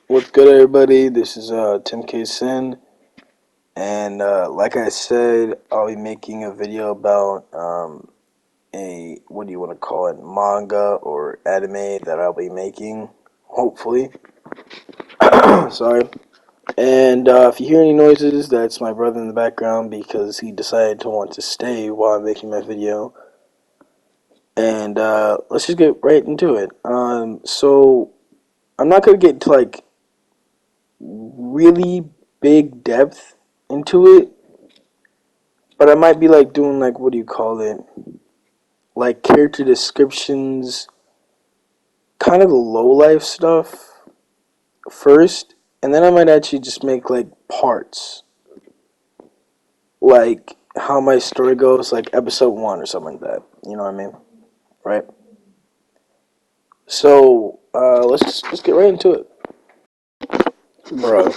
What's good, everybody? This is Tim K. Sin, and like I said, I'll be making a video about a what do you want to call it, manga or anime that I'll be making, hopefully. Sorry. And if you hear any noises, that's my brother in the background because he decided to want to stay while I'm making my video. And let's just get right into it. So I'm not gonna get into like really big depth into it, but I might be like doing like what do you call it? Like character descriptions, kind of the low life stuff first, and then I might actually just make like parts. Like how my story goes, like episode 1 or something like that. You know what I mean? Right? So, let's get right into it. Bro,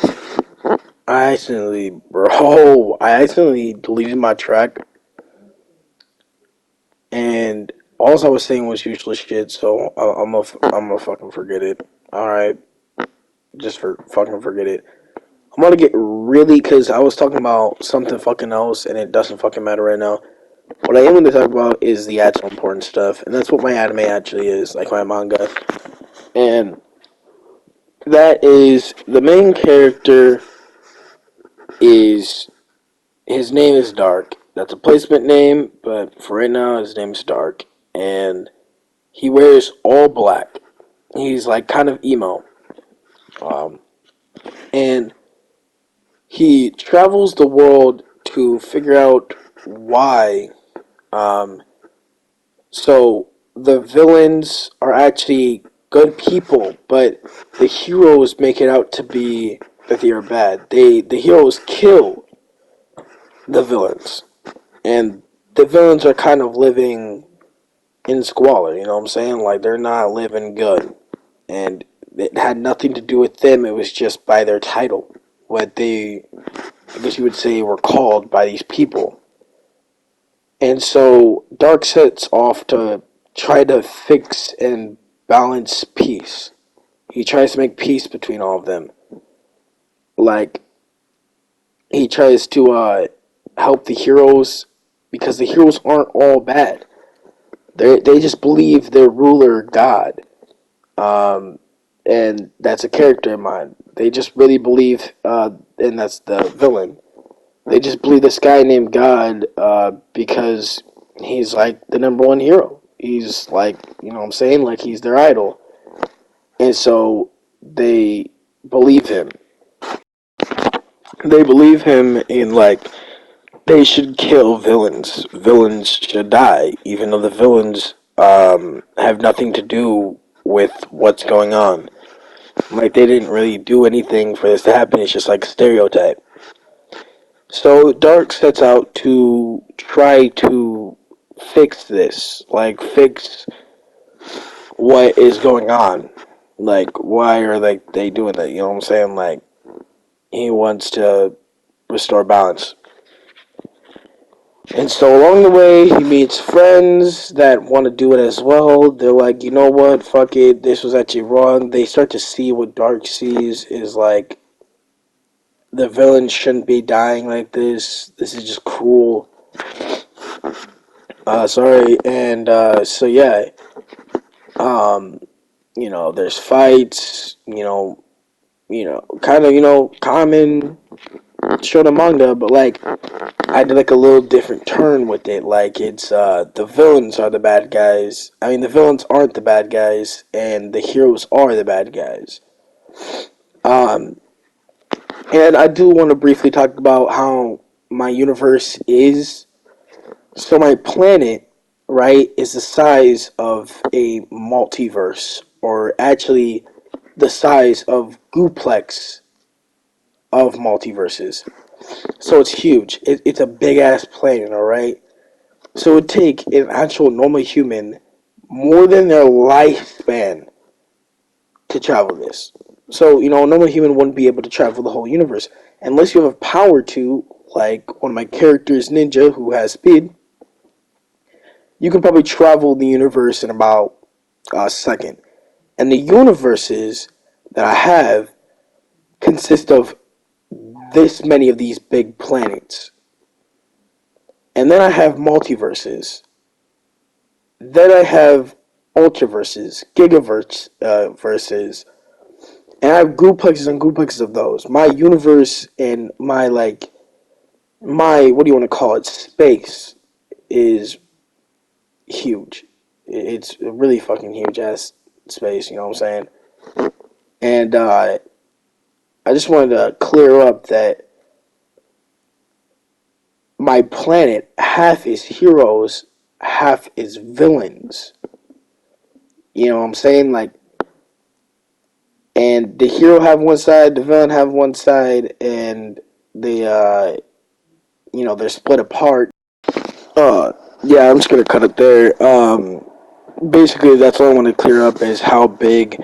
I accidentally deleted my track, and all I was saying was useless shit. So I'm gonna fucking forget it. All right, just for fucking forget it. I'm gonna get really because I was talking about something fucking else, and it doesn't fucking matter right now. What I am going to talk about is the actual important stuff, and that's what my anime actually is, like my manga. And that is the main character is his name is Dark. That's a placement name, but for right now, his name is Dark, and he wears all black. He's like kind of emo, um, and he travels the world to figure out why. Um, so the villains are actually good people, but the heroes make it out to be that they are bad. The heroes kill the villains, and the villains are kind of living in squalor. You know what I'm saying? Like they're not living good, and it had nothing to do with them. It was just by their title, what they, I guess you would say, were called by these people. And so Dark sets off to try to fix and balance peace. He tries to make peace between all of them. Like he tries to help the heroes because the heroes aren't all bad. They just believe their ruler God, um, and that's a character in mind. They just really believe, and that's the villain. They just believe this guy named God because he's like the number one hero. He's like, you know what I'm saying? Like he's their idol. And so they believe him. They believe him in like they should kill villains. Villains should die, even though the villains have nothing to do with what's going on. Like they didn't really do anything for this to happen. It's just like a stereotype. So Dark sets out to try to fix this, like fix what is going on. Like why are they doing that? You know what I'm saying? Like he wants to restore balance. And so along the way, he meets friends that want to do it as well. They're like, you know what? Fuck it. This was actually wrong. They start to see what Dark sees is like the villain shouldn't be dying like this. This is just cruel. Sorry. And so yeah, um, there's fights. Kind of, common shonen manga, but like I did like a little different turn with it. Like it's the villains are the bad guys. I mean, the villains aren't the bad guys, and the heroes are the bad guys. Um, and I do want to briefly talk about how my universe is. So my planet, right, is the size of a multiverse, or actually the size of Gooplex of multiverses. So it's huge. It's a big ass planet, alright? So it would take an actual normal human more than their lifespan to travel this. So, a normal human wouldn't be able to travel the whole universe. Unless you have power to, like one of my characters, Ninja, who has speed, you can probably travel the universe in about a second. And the universes that I have consist of this many of these big planets. And then I have multiverses. Then I have ultraverses, gigaverse verses, and I have groupplexes and groupplexes of those. My universe and my what do you want to call it, space is huge. It's a really fucking huge ass space, you know what I'm saying? And I just wanted to clear up that my planet, half is heroes, half is villains. You know what I'm saying? Like, and the hero have one side, the villain have one side, and they, they're split apart. Yeah, I'm just gonna cut it there. Basically, that's all I want to clear up is how big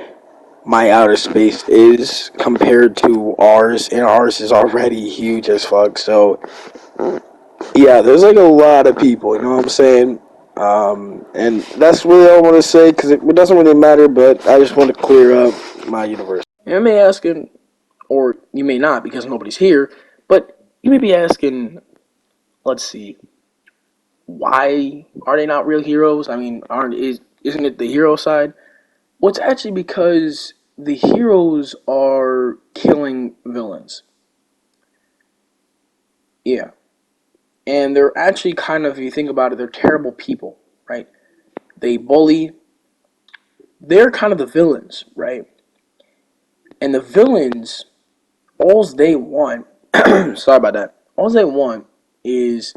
my outer space is compared to ours, and ours is already huge as fuck. So, yeah, there's like a lot of people, you know what I'm saying? And that's really all I want to say because it doesn't really matter, but I just want to clear up my universe. You may asking, or you may not because nobody's here, but you may be asking, let's see, why are they not real heroes? I mean, isn't it the hero side? Well, it's actually because the heroes are killing villains. Yeah. And they're actually kind of, if you think about it, they're terrible people, right? They bully. They're kind of the villains, right? And the villains, all they want, sorry about that, all they want is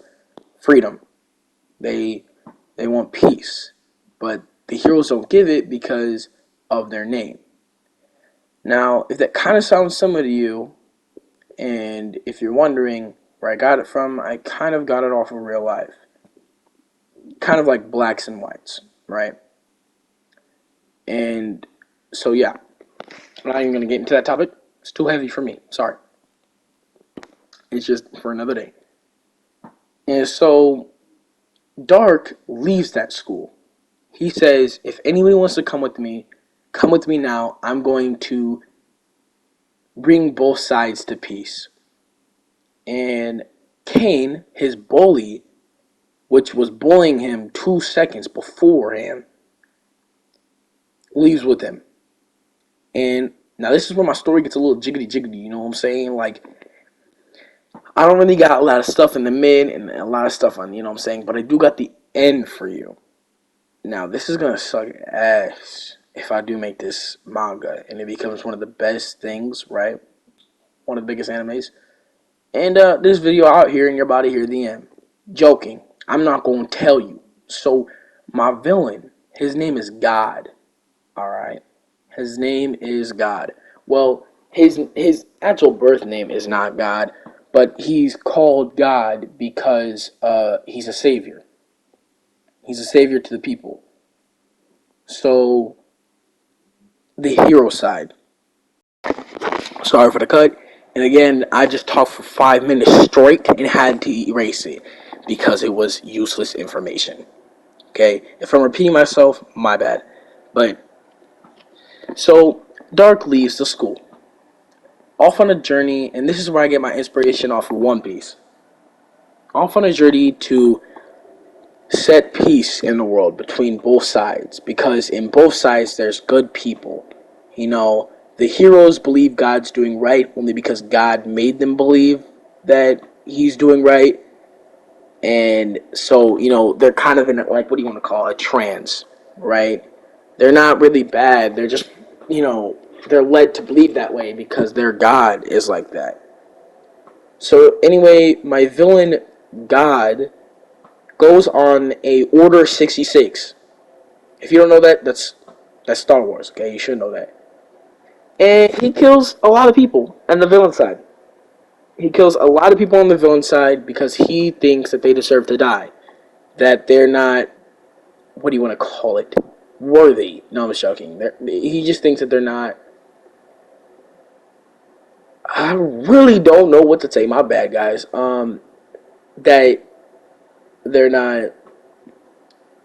freedom. They want peace. But the heroes don't give it because of their name. Now, if that kind of sounds similar to you, and if you're wondering where I got it from, I kind of got it off of real life. Kind of like blacks and whites, right? And so, yeah. I'm not even going to get into that topic. It's too heavy for me. Sorry. It's just for another day. And so, Dark leaves that school. He says, if anybody wants to come with me now. I'm going to bring both sides to peace. And Kane, his bully, which was bullying him 2 seconds beforehand, leaves with him. And now this is where my story gets a little jiggity, you know what I'm saying? Like, I don't really got a lot of stuff in the mid and a lot of stuff on, you know what I'm saying? But I do got the end for you. Now, this is going to suck ass if I do make this manga and it becomes one of the best things, right? One of the biggest animes. And this video out here and you're about to hear the end. Joking. I'm not going to tell you. So, my villain, his name is God. Alright? His name is God. Well, his actual birth name is not God, but he's called God because he's a savior. He's a savior to the people. So, the hero side. Sorry for the cut. And again, I just talked for 5 minutes straight and had to erase it because it was useless information. Okay? If I'm repeating myself, my bad. But, so, Dark leaves the school. Off on a journey, and this is where I get my inspiration off of One Piece. Off on a journey to set peace in the world between both sides. Because in both sides, there's good people. You know, the heroes believe God's doing right only because God made them believe that he's doing right. And so, you know, they're kind of in, like, what do you want to call it, a trance, right? They're not really bad. They're just, you know, they're led to believe that way because their God is like that. So, anyway, my villain, God, goes on a Order 66. If you don't know that, that's Star Wars, okay? You should know that. And he kills a lot of people on the villain side. He kills a lot of people on the villain side because he thinks that they deserve to die. That they're not, what do you want to call it, worthy. No, I'm joking. He just thinks that they're not. I really don't know what to say. My bad, guys. That they're not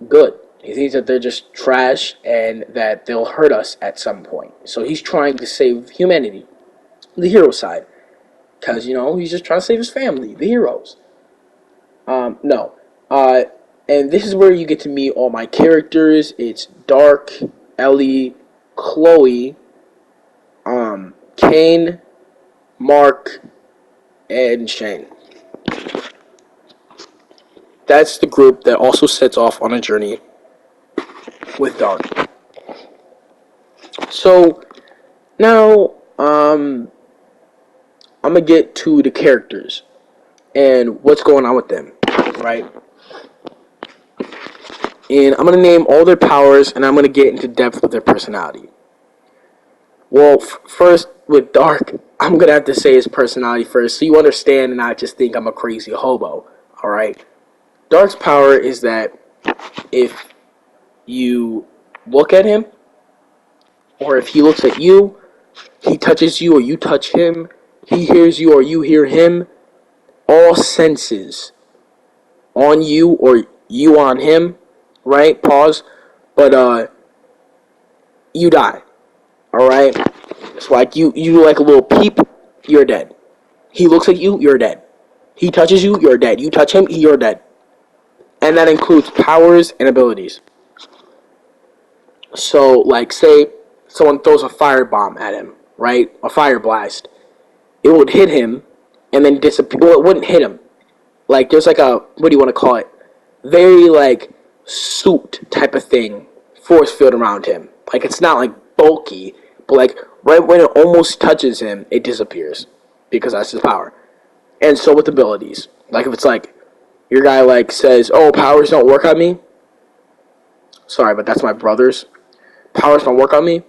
good. He thinks that they're just trash and that they'll hurt us at some point. So he's trying to save humanity. the hero side. Because, he's just trying to save his family, the heroes. No. And this is where you get to meet all my characters. It's Dark, Ellie, Chloe, Kane, Mark, and Shane. That's the group that also sets off on a journey with Dark. So, now, I'm going to get to the characters and what's going on with them, right? And I'm going to name all their powers, and I'm going to get into depth with their personality. Well, first, with Dark, I'm going to have to say his personality first, so you understand and not just think I'm a crazy hobo, alright? Dark's power is that if you look at him, or if he looks at you, he touches you or you touch him, he hears you or you hear him, all senses on you or you on him, right? Pause. But you die. Alright? It's like you like a little peep, you're dead. He looks at you, you're dead. He touches you, you're dead. You touch him, you're dead. And that includes powers and abilities. So, like, say someone throws a firebomb at him, right? A fire blast. It would hit him and then disappear. Well, it wouldn't hit him. Like, there's like a, what do you want to call it? Very, like, suit type of thing, force field around him. Like, it's not, like, bulky, but, like, right when it almost touches him, it disappears. Because that's his power. And so with abilities. Like, if it's like, your guy, like, says, oh, powers don't work on me. Sorry, but that's my brother's. Powers don't work on me.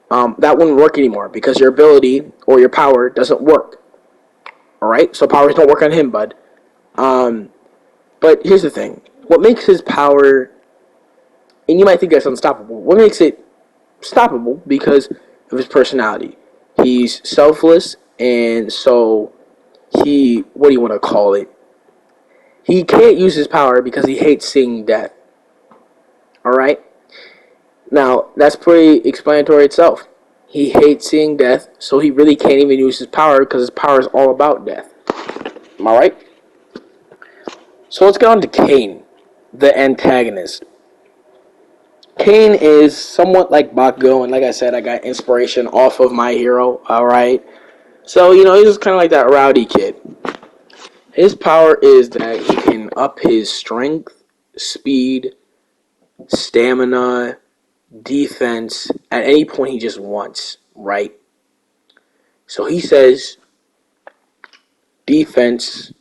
That wouldn't work anymore because your ability or your power doesn't work. Alright? So powers don't work on him, bud. But here's the thing. What makes his power, and you might think that's unstoppable, what makes it stoppable because of his personality. He's selfless, and so he, what do you want to call it? He can't use his power because he hates seeing death. Alright? Now, that's pretty explanatory itself. He hates seeing death, so he really can't even use his power because his power is all about death. Am I right? So let's get on to Kane, the Antagonist. Kane is somewhat like Bakugo, and like I said, I got inspiration off of My Hero, alright? So, he's kind of like that rowdy kid. His power is that he can up his strength, speed, stamina, defense at any point he just wants, right? So he says defense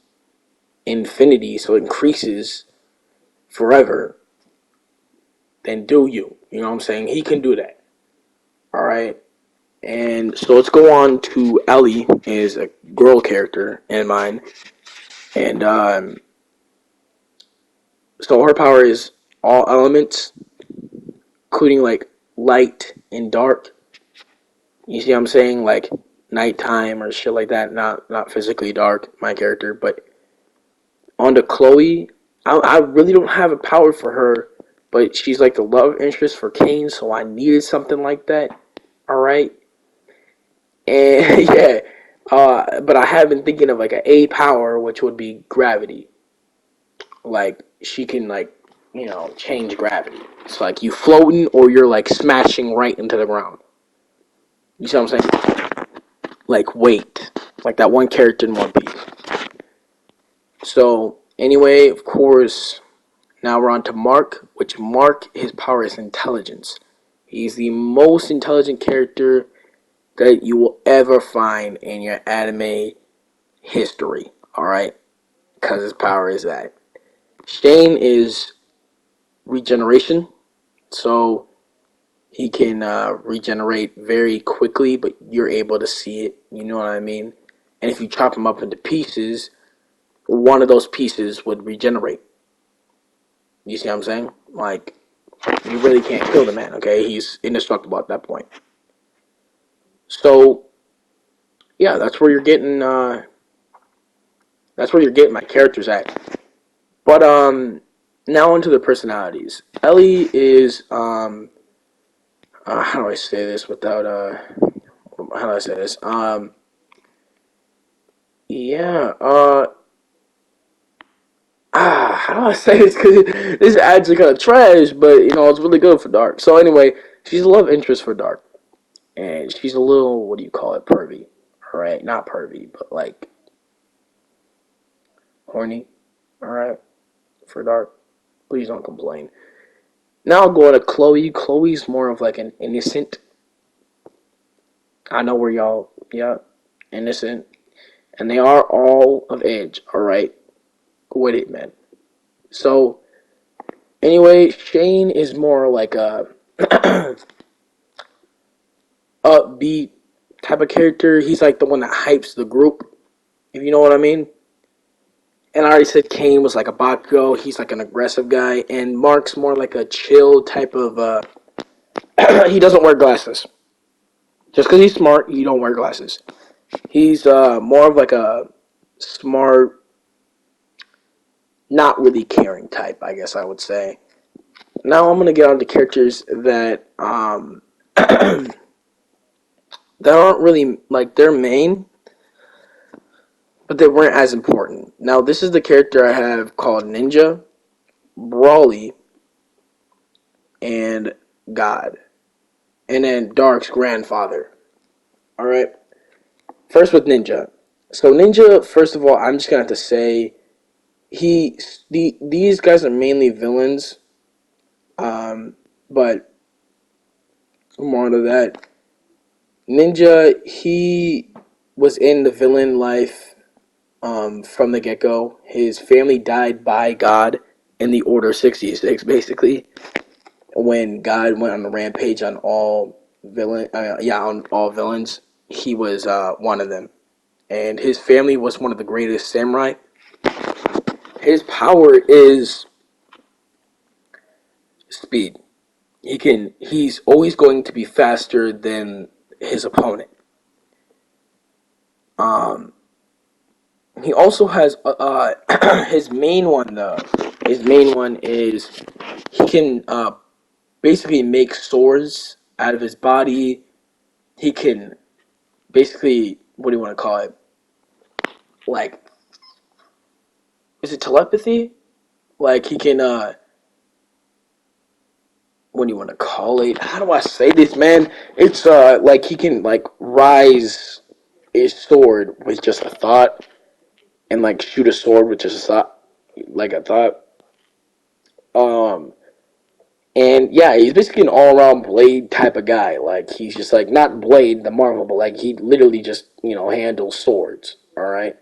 infinity, so it increases forever. Then do you. You know what I'm saying? He can do that. Alright? And so let's go on to Ellie, is a girl character in mine. And so her power is all elements, including like light and dark. You see what I'm saying? Like nighttime or shit like that. Not physically dark, my character. But on to Chloe, I really don't have a power for her. But she's like the love interest for Kane, so I needed something like that. Alright? And yeah. But I have been thinking of like an A power, which would be gravity. Like, she can like, change gravity. It's like you floating or you're like smashing right into the ground. You see what I'm saying? Like weight. Like that one character in One Piece. So, anyway, of course, now we're on to Mark, which Mark, his power is intelligence. He's the most intelligent character that you will ever find in your anime history. Alright? Because his power is that. Shane is regeneration. So, he can regenerate very quickly, but you're able to see it. You know what I mean? And if you chop him up into pieces, one of those pieces would regenerate. You see what I'm saying? Like, you really can't kill the man, okay? He's indestructible at that point. So, yeah, that's where you're getting my characters at. But now onto the personalities. Ellie is how do I say this without how do I say this? Yeah, how do I say this? Because this ad's kind of trash, but it's really good for Dark. So anyway, she's a love interest for Dark, and she's a little, what do you call it, pervy? All right, not pervy, but like horny. All right, for Dark. Please don't complain. Now I'll go to Chloe. Chloe's more of like an innocent. I know where y'all, yeah, innocent, and they are all of age. All right, with it, man. So anyway, Shane is more like a upbeat type of character. He's like the one that hypes the group, if you know what I mean. And I already said Kane was like a Bakugo. He's like an aggressive guy, and Mark's more like a chill type of. He doesn't wear glasses. Just because he's smart, he don't wear glasses. He's more of like a smart, not really caring type, I guess I would say. Now I'm gonna get on to characters that that aren't really like their main, but they weren't as important. Now this is the character I have called Ninja, Brawley, and God, and then Dark's grandfather. All right. First with Ninja. So Ninja, first of all, I'm just gonna have to say these guys are mainly villains. But more to that. Ninja, he was in the villain life from the get-go. His family died by God in the Order 66, basically, when God went on a rampage on all on all villains. He was one of them, and his family was one of the greatest samurai. His power is speed. He's always going to be faster than his opponent. Um, he also has his main one though. His main one is he can basically make swords out of his body. He can basically, what do you want to call it? Like, is it telepathy? Like he can what do you want to call it? How do I say this, man? It's like he can like rise his sword with just a thought, and like shoot a sword with just a thought, like a thought. Um, and yeah, he's basically an all-around Blade type of guy. Like he's just like not Blade the Marvel, but like he literally just handles swords. All right,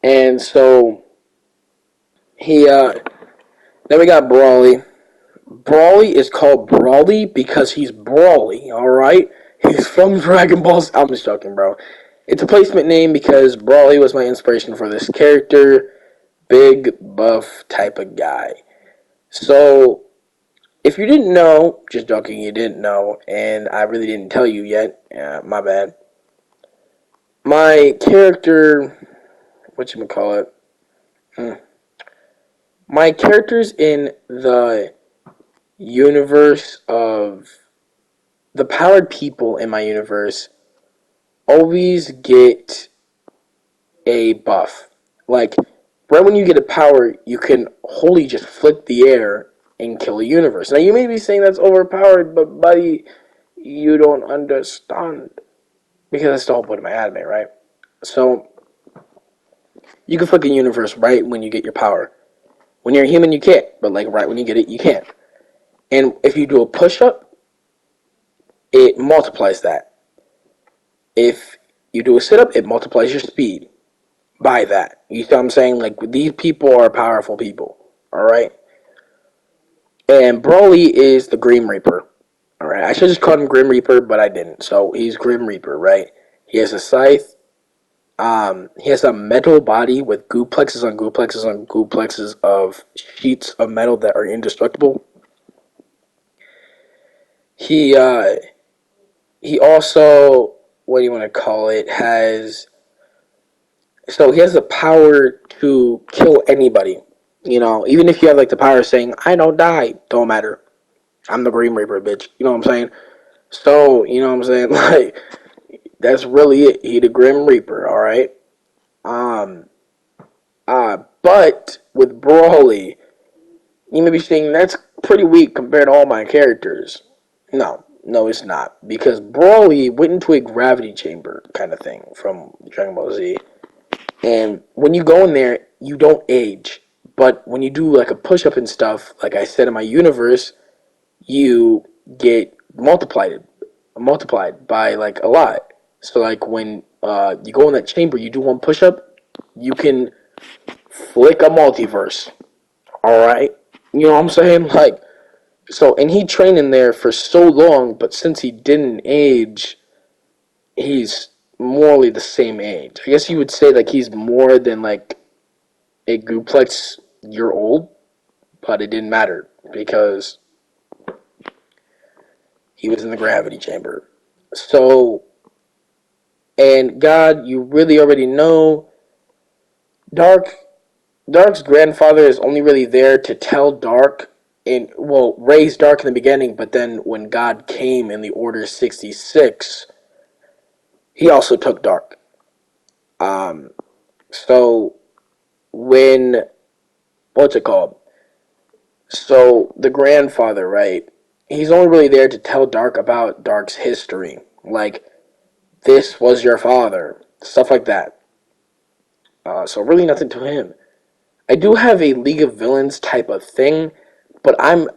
and so he then we got Brawley. Brawley is called Brawley because he's Brawly, alright? He's from Dragon Ball Z. I'm just joking, bro. It's a placement name because Brawley was my inspiration for this character. Big, buff type of guy. So, if you didn't know, just joking, you didn't know, and I really didn't tell you yet, my bad. My character, whatchamacallit? My characters in the universe of the powered people in my universe always get a buff. Like, right when you get a power, you can wholly just flip the air and kill a universe. Now, you may be saying that's overpowered, but buddy, you don't understand. Because that's the whole point of my anime, right? So, you can flick a universe right when you get your power. When you're a human, you can't. But, like, right when you get it, you can. And if you do a push-up, it multiplies that. If you do a sit-up, it multiplies your speed by that. You see what I'm saying? Like, these people are powerful people. Alright? And Brawley is the Grim Reaper. Alright? I should just call him Grim Reaper, but I didn't. So, he's Grim Reaper, right? He has a scythe. He has a metal body with gooplexes on gooplexes on gooplexes of sheets of metal that are indestructible. He also, what do you want to call it, so he has the power to kill anybody. Even if you have like the power of saying, I don't die, don't matter. I'm the Grim Reaper, bitch. You know what I'm saying? So, you know what I'm saying? Like, That's really it. He the Grim Reaper, alright? Um, but with Brawley, you may be saying that's pretty weak compared to all my characters. No, it's not. Because Brawley went into a gravity chamber kind of thing from Dragon Ball Z. And when you go in there, you don't age. But when you do like a push up and stuff, like I said in my universe, you get multiplied by like a lot. So like when you go in that chamber, you do one push up, you can flick a multiverse. All right, you know what I'm saying? Like so, and he trained in there for so long, but since he didn't age, he's morally the same age. I guess you would say like he's more than like a Gooplex year old, but it didn't matter because he was in the gravity chamber. So, and God, you really already know, Dark's grandfather is only really there to tell Dark raise Dark in the beginning, but then when God came in the Order 66, he also took Dark. Um, so when what's it called? So the grandfather, right? He's only really there to tell Dark about Dark's history, like this was your father, stuff like that. So really nothing to him. I do have a League of Villains type of thing, but I'm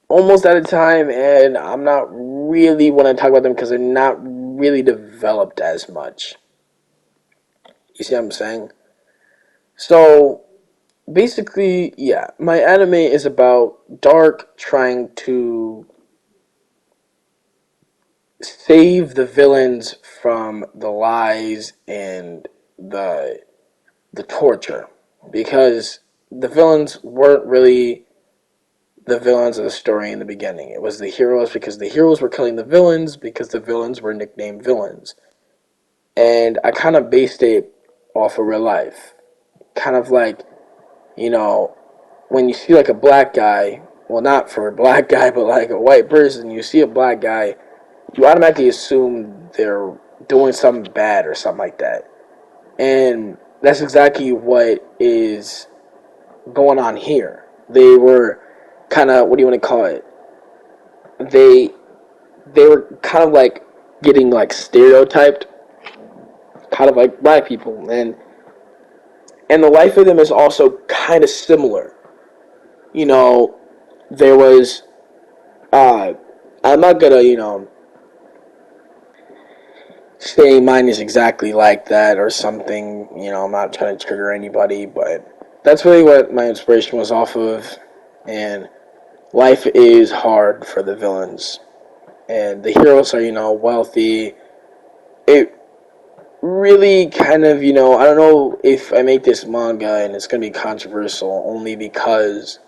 almost out of time, and I'm not really want to talk about them because they're not really developed as much. You see what I'm saying? So basically, yeah, my anime is about Dark trying to save the villains from the lies and the torture, because the villains weren't really the villains of the story in the beginning. It was the heroes, because the heroes were killing the villains because the villains were nicknamed villains. And I kind of based it off of real life. Kind of like, you know, when you see like a black guy, well, not for a black guy, but like a white person, you see a black guy, you automatically assume they're doing something bad or something like that. And that's exactly what is going on here. They were kind of, what do you want to call it? They they were kind of like getting like stereotyped, kind of like black people, and the life of them is also kind of similar. You know, there was uh, I'm not gonna say mine is exactly like that or something. You know, I'm not trying to trigger anybody, but that's really what my inspiration was off of. And life is hard for the villains, and the heroes are wealthy. It really kind of I don't know if I make this manga and it's gonna be controversial only because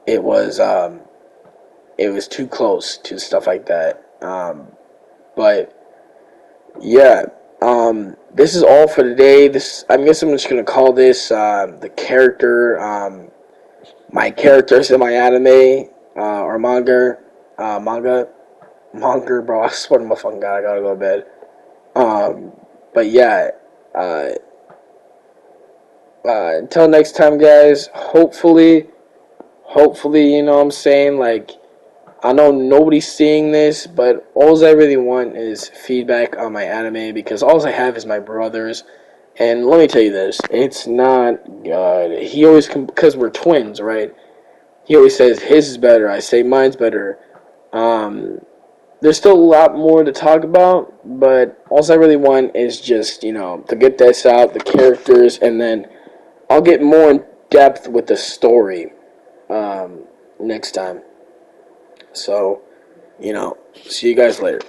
it was it was too close to stuff like that. But yeah, this is all for today. This I guess I'm just gonna call this the character, my characters in my anime or manga, bro. I swear to my fucking god, I gotta go to bed. But yeah, uh, until next time, guys. Hopefully, you know what I'm saying. Like, I know nobody's seeing this, but all I really want is feedback on my anime because all I have is my brothers. And let me tell you this, it's not good. He always, because we're twins, right? He always says his is better. I say mine's better. There's still a lot more to talk about, but all I really want is just, to get this out, the characters, and then I'll get more in depth with the story next time. So, see you guys later.